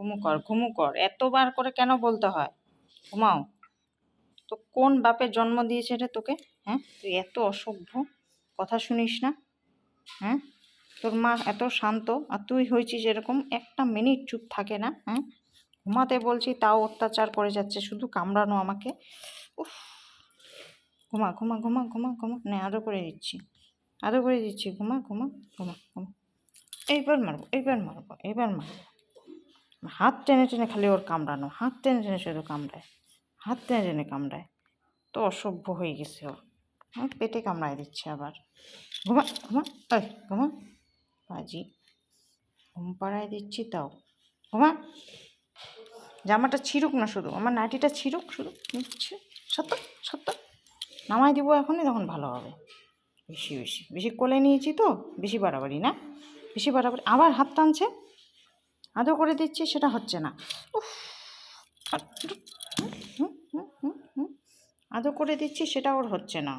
ঘুমু কর ঘুমু কর, এতবার করে কেন বলতে হয়? ঘুমাও। তো কোন বাপে জন্ম দিয়েছে রে তোকে? হ্যাঁ, তুই এত অসভ্য, কথা শুনিস না? হ্যাঁ, তোর মা এত শান্ত আর তুই হয়েছিস এরকম, একটা মিনিট চুপ থাকে না। হ্যাঁ, ঘুমাতে বলছি তাও অত্যাচার করে যাচ্ছে, শুধু কামড়ানো আমাকে। উফ, ঘুমা ঘুমা ঘুমা ঘুমা ঘুমা, নে আদর করে দিচ্ছি, আদর করে দিচ্ছি, ঘুমা ঘুমা ঘুমা ঘুমা। এইবার মারবো, এইবার মারবো, এইবার মারবো। হাত টেনে টেনে খালি ওর কামড়ানো, হাত টেনে টেনে শুধু কামড়ায়, হাত টেনে টেনে কামড়ায়। তো অসভ্য হয়ে গেছে ও। হ্যাঁ, পেটে কামড়ায় দিচ্ছে আবার। ঘুমা ঘুমা, এই ঘুমা, বাজি, ঘুম পাড়ায় দিচ্ছি তাও। ঘুমা, জামাটা ছিঁড়ুক না, শুধু আমার নাইটিটা ছিঁড়ুক, শুধু নিচ্ছে। সত্য সত্য, নামাই দিব এখনই, তখন ভালো হবে। বেশি বেশি বেশি কোলে নিয়েছি তো, বেশি বাড়াবাড়ি না, বেশি বাড়াবাড়ি। আবার হাত টানছে, আদর করে দিচ্ছি, সেটা হচ্ছে না। উফ, আদর করে দিচ্ছি, সেটা ওর হচ্ছে না।